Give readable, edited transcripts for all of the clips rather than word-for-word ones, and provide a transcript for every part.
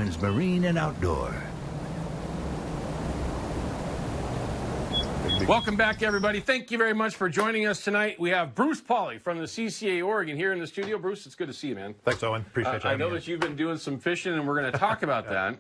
Fisherman's Marine and Outdoor. Welcome back, everybody. Thank you very much for joining us tonight. We have Bruce Polley from the CCA Oregon here in the studio. Bruce, it's good to see you, man. Thanks, Owen. Appreciate you. I know that you've been doing some fishing, and we're going to talk about that.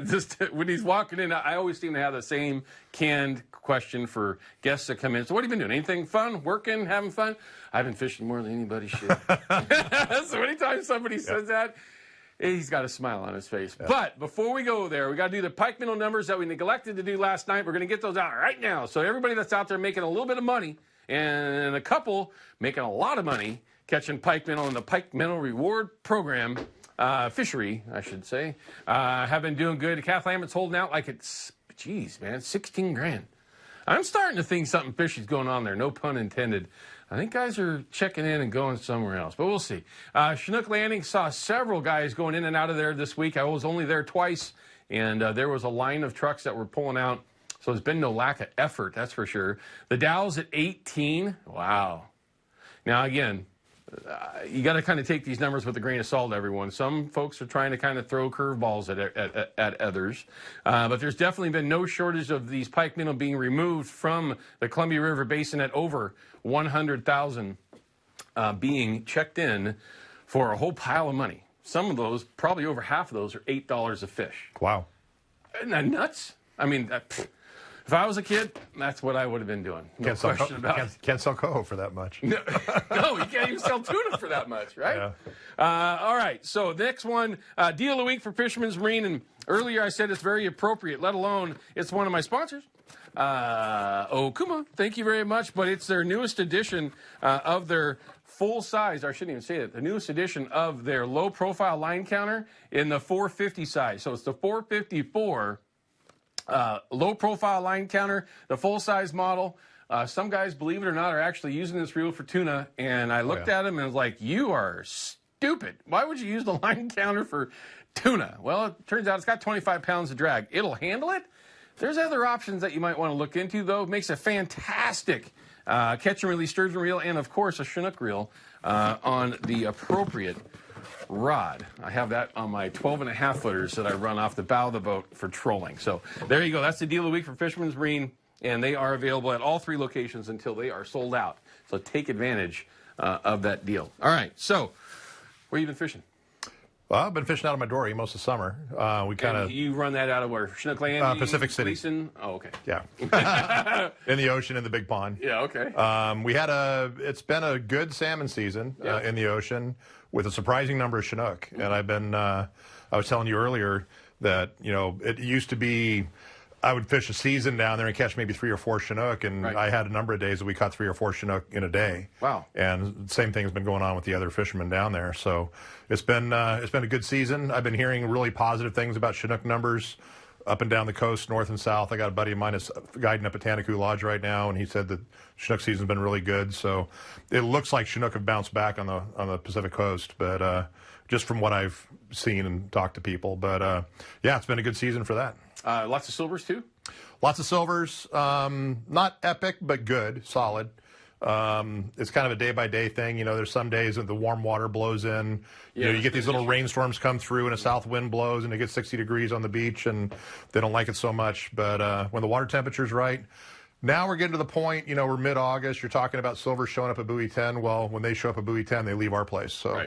Just when he's walking in, I always seem to have the same canned question for guests that come in. So what have you been doing? Anything fun? Working? Having fun? I've been fishing more than anybody should. So anytime somebody says that, he's got a smile on his face. Yeah. But before we go there, we got to do the Pike Minnow numbers that we neglected to do last night. We're going to get those out right now. So everybody that's out there making a little bit of money and a couple making a lot of money catching Pike Minnow in the Pike Minnow Reward Program, fishery, I should say, have been doing good. Kath Lambert's holding out like it's, geez, man, 16 grand. I'm starting to think something fishy's going on there, no pun intended. I think guys are checking in and going somewhere else, but we'll see. Chinook Landing saw several guys going in and out of there this week. I was only there twice, and there was a line of trucks that were pulling out, so there's been no lack of effort, that's for sure. The Dow's at 18. Wow. Now, again, you got to kind of take these numbers with a grain of salt, everyone. Some folks are trying to kind of throw curveballs at others. But there's definitely been no shortage of these pike minnow being removed from the Columbia River Basin at over 100,000 being checked in for a whole pile of money. Some of those, probably over half of those, are $8 a fish. Wow. Isn't that nuts? I mean, if I was a kid, that's what I would have been doing. No question about it. Can't sell coho for that much. No, you can't even sell tuna for that much, right? Yeah. All right, so next one, deal of the week for Fisherman's Green. And earlier I said it's very appropriate, let alone it's one of my sponsors. Okuma, thank you very much. But it's their newest edition of their full size, or I shouldn't even say it, the newest edition of their low profile line counter in the 450 size. So it's the 454 low profile line counter, the full size model. Some guys, believe it or not, are actually using this reel for tuna. And I looked at him and was like, you are stupid. Why would you use the line counter for tuna? Well, it turns out it's got 25 pounds of drag. It'll handle it. There's other options that you might want to look into, though. It makes a fantastic catch and release sturgeon reel and, of course, a Chinook reel on the appropriate rod. I have that on my 12.5 footers that I run off the bow of the boat for trolling. So there you go. That's the deal of the week for Fisherman's Green, and they are available at all 3 locations until they are sold out. So take advantage of that deal. All right. So where you been fishing? Well, I've been fishing out of my dory most of the summer. We kind of you run that out of where? Chinook Landing? Pacific City. Gleason? Oh, okay. Yeah. In the ocean, in the big pond. Yeah. Okay. It's been a good salmon season in the ocean with a surprising number of Chinook. And I've been, I was telling you earlier that, it used to be I would fish a season down there and catch maybe 3 or 4 Chinook, and I had a number of days that we caught 3 or 4 Chinook in a day. Wow! And the same thing has been going on with the other fishermen down there. So it's been a good season. I've been hearing really positive things about Chinook numbers up and down the coast, north and south. I got a buddy of mine that's guiding up at Tanaku Lodge right now, and he said that Chinook season's been really good. So it looks like Chinook have bounced back on the Pacific coast, but just from what I've seen and talked to people. But yeah, it's been a good season for that. Lots of silvers too? Lots of silvers. Not epic, but good, solid. It's kind of a day-by-day thing. There's some days that the warm water blows in. You get these little rainstorms come through and a south wind blows and it gets 60 degrees on the beach and they don't like it so much. But when the water temperature's right, now we're getting to the point, we're mid-August. You're talking about silver showing up at buoy 10. Well, when they show up at buoy 10, they leave our place. So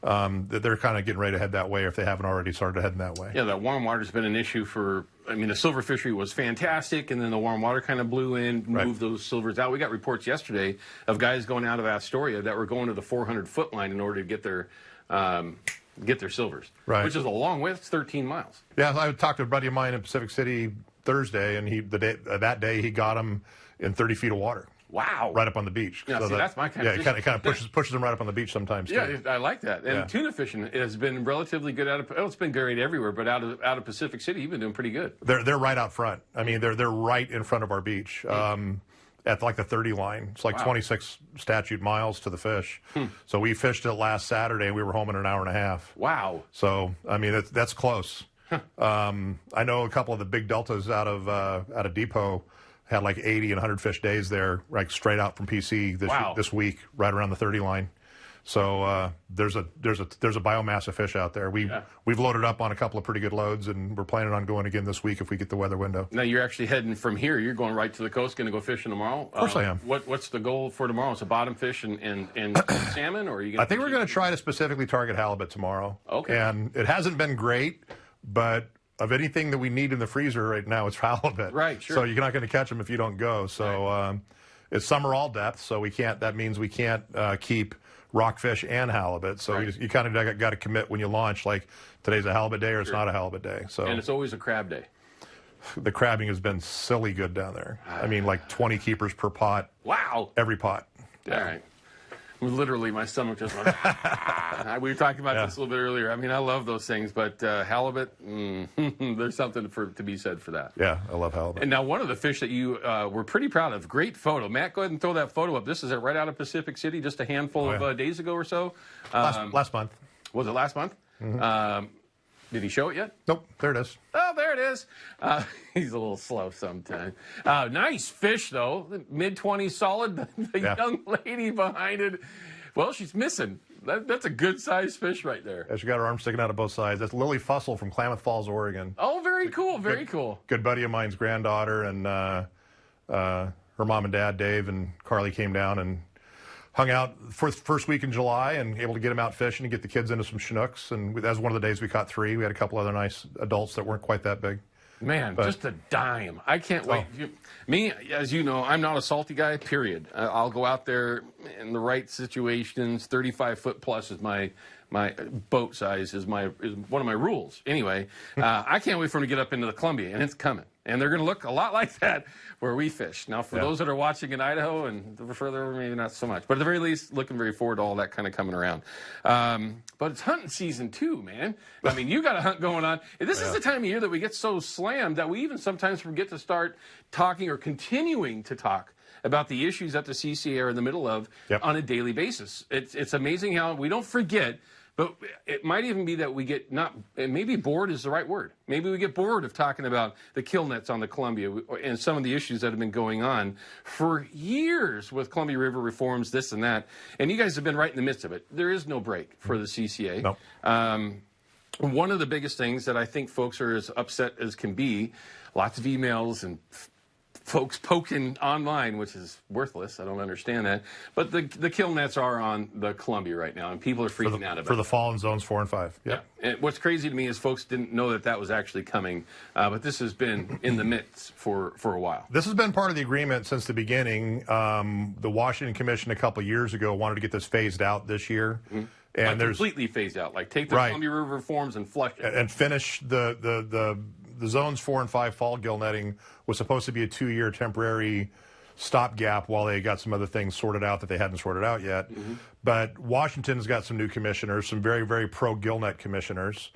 they're kind of getting ready to head that way if they haven't already started heading that way. Yeah, that warm water's been an issue for, the silver fishery was fantastic, and then the warm water kind of blew in, moved those silvers out. We got reports yesterday of guys going out of Astoria that were going to the 400-foot line in order to get their silvers, which is a long way. It's 13 miles. Yeah, I talked to a buddy of mine in Pacific City Thursday, and that day he got them in 30 feet of water. Wow. Right up on the beach. Yeah, so that's my kind of fishing. It kind of pushes them right up on the beach sometimes, too. Yeah, I like that. And tuna fishing has been relatively good it's been great everywhere, but out of Pacific City, you've been doing pretty good. They're right out front. They're right in front of our beach. At like the 30 line. It's like 26 statute miles to the fish. So we fished it last Saturday, and we were home in an hour and a half. Wow. So, that's close. I know a couple of the big deltas out of Depot had like 80 and 100 fish days there, like straight out from PC this week, right around the 30 line. So there's a biomass of fish out there. We've loaded up on a couple of pretty good loads, and we're planning on going again this week if we get the weather window. Now you're actually heading from here. You're going right to the coast. Going to go fishing tomorrow. Of course I am. What's the goal for tomorrow? It's a bottom fish and salmon, or are you? I think we're going to try to specifically target halibut tomorrow. Okay. And it hasn't been great, but of anything that we need in the freezer right now, it's halibut. Right. Sure. So you're not going to catch them if you don't go. So right. It's summer all depth, so we can't. That means we can't keep rockfish and halibut. So right. you kind of got to commit when you launch. Like today's a halibut day or it's not a halibut day. So and it's always a crab day. The crabbing has been silly good down there. I mean, like 20 keepers per pot. Wow. Every pot. Yeah. All right. Literally, my stomach just went. We were talking about this a little bit earlier. I mean, I love those things, but halibut, there's something to be said for that. Yeah, I love halibut. And now, one of the fish that you were pretty proud of, great photo. Matt, go ahead and throw that photo up. This is right out of Pacific City, just a handful of days ago or so. Last month. Was it last month? Mm-hmm. Did he show it yet? Nope, there it is. Oh, there it is. He's a little slow sometimes. Nice fish, though. Mid-20s solid. The young lady behind it, well, she's missing. That's a good-sized fish right there. Yeah, she got her arm sticking out of both sides. That's Lily Fussell from Klamath Falls, Oregon. Oh, very cool, very cool. Good buddy of mine's granddaughter, and her mom and dad, Dave and Carly, came down and hung out for the first week in July and able to get them out fishing and get the kids into some Chinooks. And that was one of the days we caught 3. We had a couple other nice adults that weren't quite that big. Man, just a dime. I can't wait. Me, as you know, I'm not a salty guy, period. I'll go out there in the right situations. 35-foot plus is my boat size is one of my rules. Anyway, I can't wait for them to get up into the Columbia, and it's coming. And they're going to look a lot like that where we fish. Now, for those that are watching in Idaho and further, maybe not so much. But at the very least, looking very forward to all that kind of coming around. But it's hunting season too, man. I mean, you got a hunt going on. This is the time of year that we get so slammed that we even sometimes forget to start talking or continuing to talk about the issues that the CCA are in the middle of on a daily basis. It's amazing how we don't forget. But it might even be that we get maybe bored is the right word. Maybe we get bored of talking about the kill nets on the Columbia and some of the issues that have been going on for years with Columbia River reforms, this and that. And you guys have been right in the midst of it. There is no break for the CCA. No. One of the biggest things that I think folks are as upset as can be, lots of emails and folks poking online, which is worthless. I don't understand that. But the kill nets are on the Columbia right now, and people are freaking out about it. For the fall in zones 4 and 5. Yeah. And what's crazy to me is folks didn't know that was actually coming. But this has been in the midst for a while. This has been part of the agreement since the beginning. The Washington Commission a couple of years ago wanted to get this phased out this year. Mm-hmm. And completely phased out. Like take the Columbia River reforms and flush it. And finish the zones 4 and 5 fall gill netting was supposed to be a 2-year temporary stopgap while they got some other things sorted out that they hadn't sorted out yet. Mm-hmm. But Washington's got some new commissioners, some very, very pro gill net commissioners.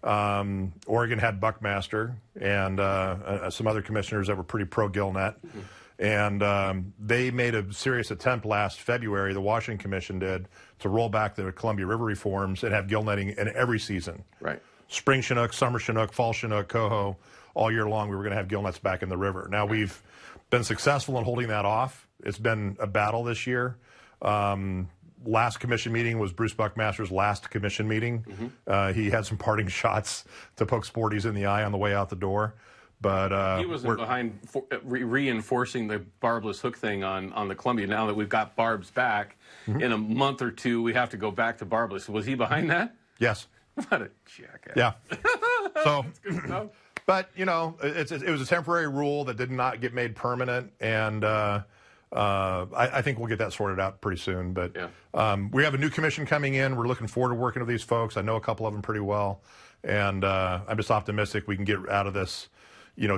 Oregon had Buckmaster and some other commissioners that were pretty pro gill net. Mm-hmm. And they made a serious attempt last February, the Washington Commission did, to roll back the Columbia River reforms and have gill netting in every season. Right. Spring Chinook, summer Chinook, fall Chinook, coho, all year long we were going to have gill nets back in the river. Now we've been successful in holding that off. It's been a battle this year. Last commission meeting was Bruce Buckmaster's last commission meeting. Mm-hmm. He had some parting shots to poke Sporties in the eye on the way out the door. But he wasn't behind reinforcing the barbless hook thing on the Columbia. Now that we've got barbs back, in a month or two we have to go back to barbless. Was he behind that? Yes. What a jackass. Yeah. So, but you know, it was a temporary rule that did not get made permanent, and I think we'll get that sorted out pretty soon. But we have a new commission coming in. We're looking forward to working with these folks. I know a couple of them pretty well, and I'm just optimistic we can get out of this,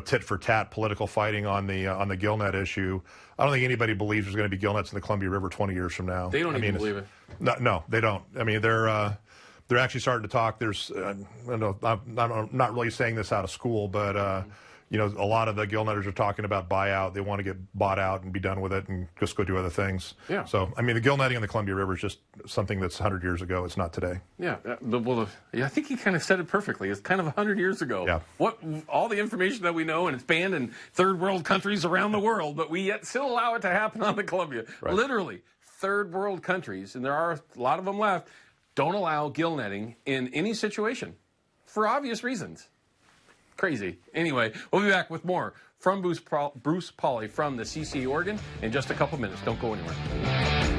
tit for tat political fighting on the gill net issue. I don't think anybody believes there's going to be gill nets in the Columbia River 20 years from now. They don't even believe it. No, they don't. I mean, they're actually starting to talk. There's, I'm not really saying this out of school, but a lot of the gill netters are talking about buyout. They want to get bought out and be done with it and just go do other things. Yeah. So, I mean, the gill netting on the Columbia River is just something that's 100 years ago. It's not today. Yeah. I think he kind of said it perfectly. It's kind of 100 years ago. Yeah. All the information that we know, and it's banned in third world countries around the world, but we yet still allow it to happen on the Columbia. Right. Literally third world countries, and there are a lot of them left, don't allow gill netting in any situation for obvious reasons. Crazy. Anyway, we'll be back with more from Bruce Polley from the CCA Oregon in just a couple minutes. Don't go anywhere.